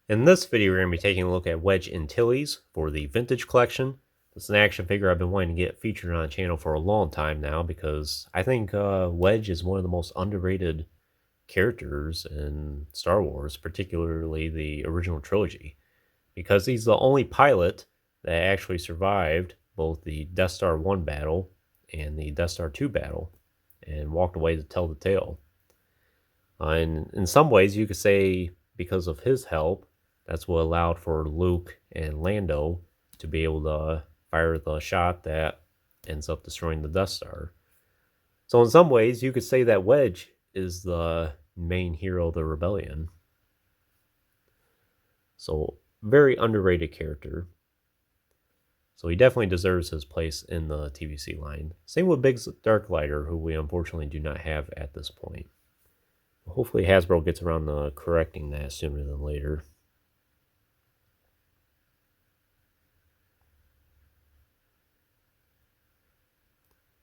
In this video, we're going to be taking a look at Wedge Antilles for the Vintage Collection. It's an action figure I've been wanting to get featured on the channel for a long time now because I think Wedge is one of the most underrated characters in Star Wars, particularly the original trilogy, because he's the only pilot that actually survived both the Death Star 1 battle and the Death Star 2 battle and walked away to tell the tale. And in some ways, you could say because of his help, that's what allowed for Luke and Lando to be able to fire the shot that ends up destroying the Death Star. So, in some ways, you could say that Wedge is the main hero of the rebellion. So, very underrated character. So, he definitely deserves his place in the TVC line. Same with Biggs Darklighter, who we unfortunately do not have at this point. Hopefully Hasbro gets around to correcting that sooner than later.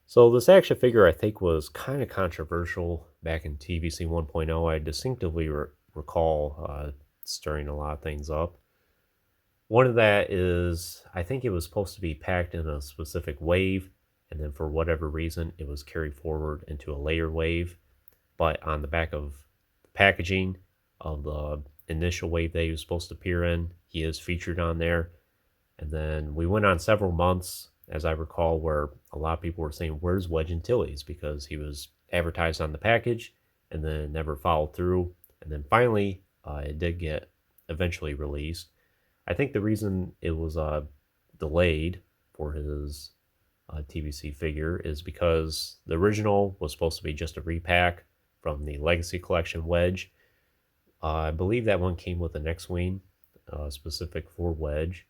So this action figure I think was kind of controversial back in TVC 1.0. I distinctively recall stirring a lot of things up. One of that is I think it was supposed to be packed in a specific wave, and then for whatever reason it was carried forward into a layer wave. But on the back of the packaging of the initial wave that he was supposed to appear in, he is featured on there. And then we went on several months, as I recall, where a lot of people were saying, "Where's Wedge Antilles?" because he was advertised on the package and then never followed through. And then finally, it did get eventually released. I think the reason it was delayed for his TVC figure is because the original was supposed to be just a repack from the Legacy Collection Wedge. I believe that one came with an X-Wing specific for Wedge.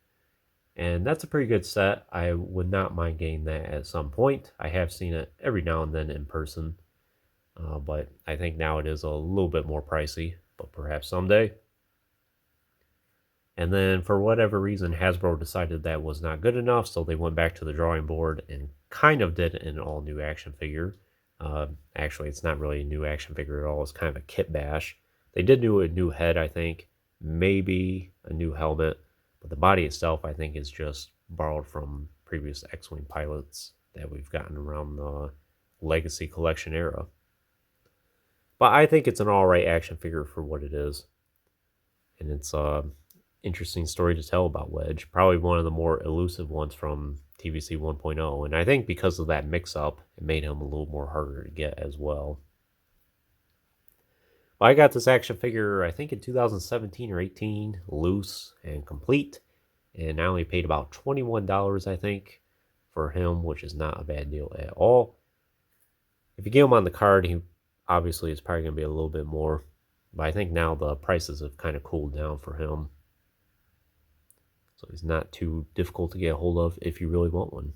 And that's a pretty good set. I would not mind getting that at some point. I have seen it every now and then in person. But I think now it is a little bit more pricey, but perhaps someday. And then for whatever reason, Hasbro decided that was not good enough, so they went back to the drawing board and kind of did an all-new action figure. Actually, it's not really a new action figure at all. It's kind of a kit bash. They did do a new head, I think, maybe a new helmet, but the body itself, I think, is just borrowed from previous X-Wing pilots that we've gotten around the Legacy Collection era. But I think it's an alright action figure for what it is. And it's interesting story to tell about Wedge. Probably one of the more elusive ones from TVC 1.0. And I think because of that mix-up, it made him a little more harder to get as well. But I got this action figure, I think in 2017 or 18, loose and complete. And I only paid about $21, I think, for him, which is not a bad deal at all. If you get him on the card, he obviously is probably going to be a little bit more. But I think now the prices have kind of cooled down for him. So he's not too difficult to get a hold of if you really want one.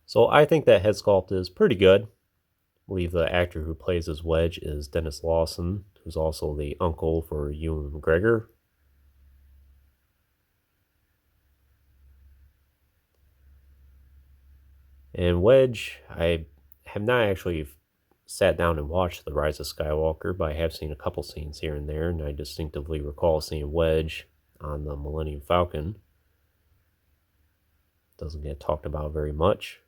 So I think that head sculpt is pretty good. I believe the actor who plays as Wedge is Dennis Lawson, who's also the uncle for Ewan McGregor. And Wedge, I have not actually sat down and watched The Rise of Skywalker, but I have seen a couple scenes here and there, and I distinctively recall seeing Wedge on the Millennium Falcon. Doesn't get talked about very much.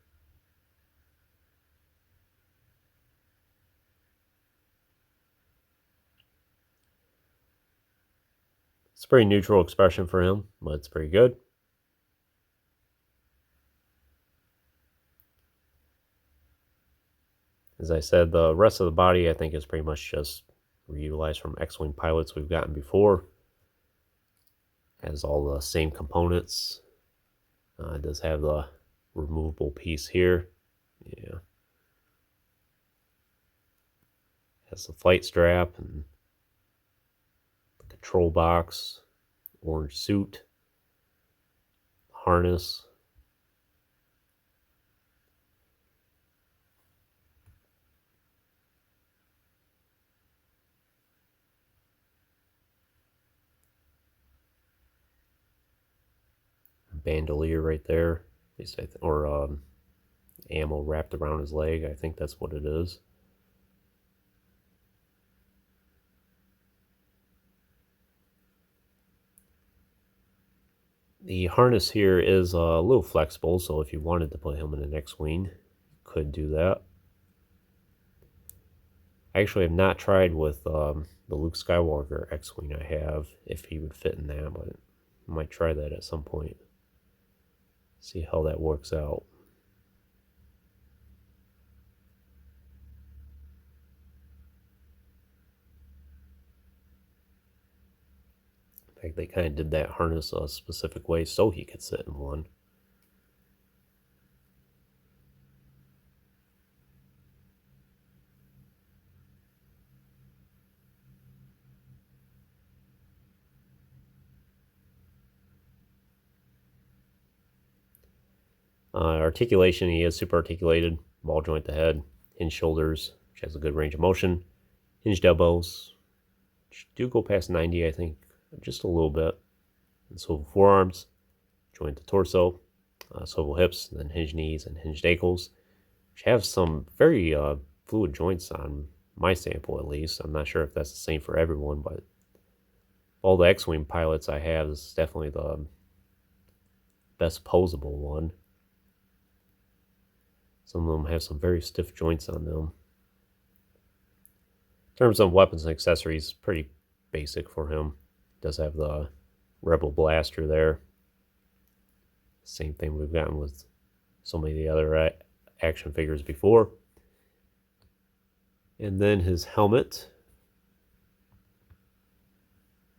It's a pretty neutral expression for him, but it's pretty good. As I said, the rest of the body I think is pretty much just reutilized from X-Wing pilots we've gotten before. Has all the same components. It does have the removable piece here. Yeah. Has the flight strap and the control box, orange suit, harness. Bandolier right there. least or ammo wrapped around his leg. I think that's what it is. The harness here is a little flexible, so if you wanted to put him in an X-Wing, you could do that. I actually have not tried with the Luke Skywalker X-Wing I have, if he would fit in that, but I might try that at some point. See how that works out. In fact, they kind of did that harness a specific way so he could sit in one. Articulation, he is super articulated. Ball joint the head, hinged shoulders, which has a good range of motion. Hinged elbows, which do go past 90, I think, just a little bit. And swivel forearms, joint the torso, swivel hips, and then hinged knees and hinged ankles, which have some very fluid joints on my sample at least. I'm not sure if that's the same for everyone, but all the X-Wing pilots I have is definitely the best posable one. Some of them have some very stiff joints on them. In terms of weapons and accessories, pretty basic for him. Does have the Rebel blaster there. Same thing we've gotten with so many of the other action figures before. And then his helmet,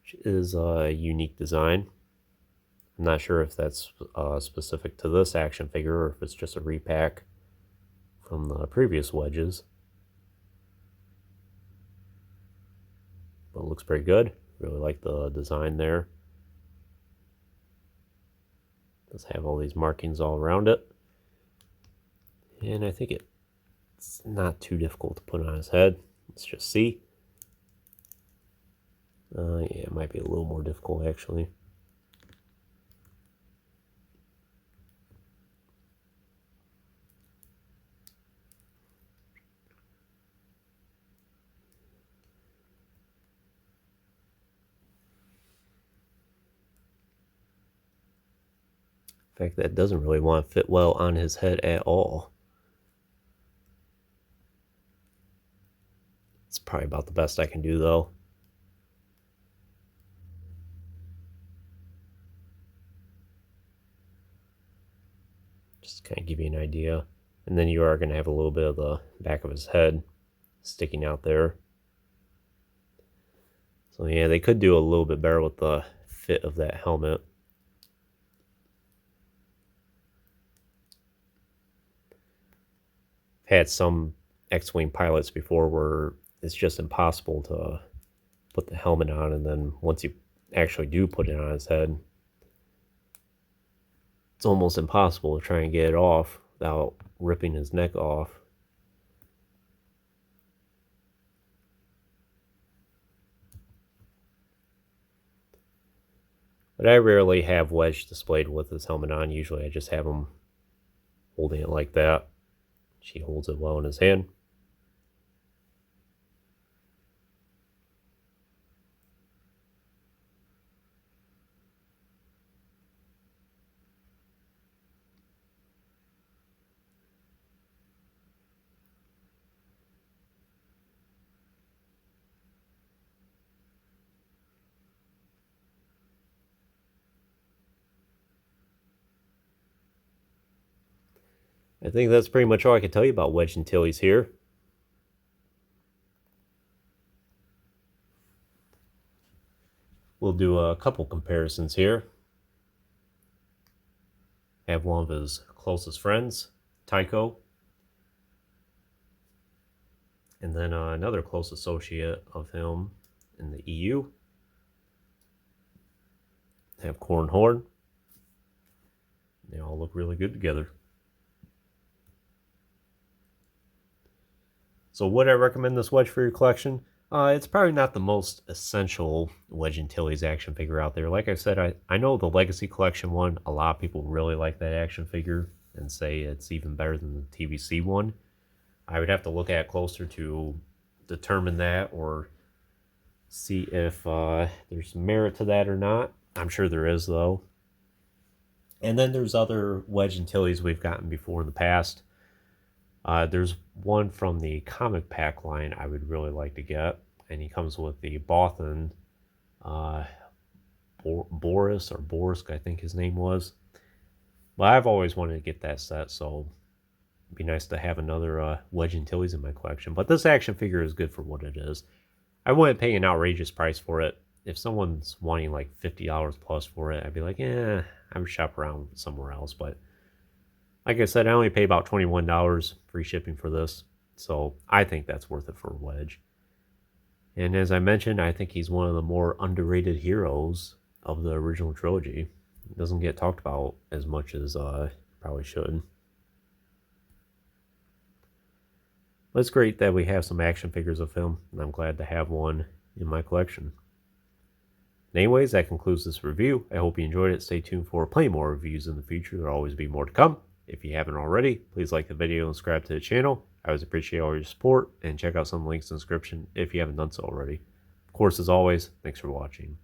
which is a unique design. I'm not sure if that's specific to this action figure or if it's just a repack from the previous Wedges. But it looks pretty good. Really like the design there. Does have all these markings all around it. And I think it's not too difficult to put on his head. Let's just see. Yeah, it might be a little more difficult actually. In fact, that doesn't really want to fit well on his head at all. It's probably about the best I can do though. Just kind of give you an idea. And then you are going to have a little bit of the back of his head sticking out there. So yeah, they could do a little bit better with the fit of that helmet. I've had some X-Wing pilots before where it's just impossible to put the helmet on, and then once you actually do put it on his head, it's almost impossible to try and get it off without ripping his neck off. But I rarely have Wedge displayed with his helmet on. Usually I just have him holding it like that. She holds it well in his hand. I think that's pretty much all I can tell you about Wedge Antilles here. We'll do a couple comparisons here. Have one of his closest friends, Tycho. And then another close associate of him in the EU. Have Corn Horn. They all look really good together. So would I recommend this Wedge for your collection? It's probably not the most essential Wedge Antilles action figure out there. Like I said, I know the Legacy Collection one, a lot of people really like that action figure and say it's even better than the TVC one. I would have to look at it closer to determine that or see if there's merit to that or not. I'm sure there is, though. And then there's other Wedge Antilles we've gotten before in the past. There's one from the comic pack line I would really like to get, and he comes with the Bothan uh, Boris or Borsk, I think his name was. But I've always wanted to get that set, so it'd be nice to have another Wedge Antilles in my collection. But this action figure is good for what it is. I wouldn't pay an outrageous price for it. If someone's wanting like $50 plus for it, I'd be like, I would shop around somewhere else. But like I said, I only paid about $21 free shipping for this. So I think that's worth it for Wedge. And as I mentioned, I think he's one of the more underrated heroes of the original trilogy. He doesn't get talked about as much as probably should. But it's great that we have some action figures of him, and I'm glad to have one in my collection. Anyways, that concludes this review. I hope you enjoyed it. Stay tuned for plenty more reviews in the future. There'll always be more to come. If you haven't already, please like the video and subscribe to the channel. I always appreciate all your support, and check out some links in the description if you haven't done so already. Of course, as always, thanks for watching.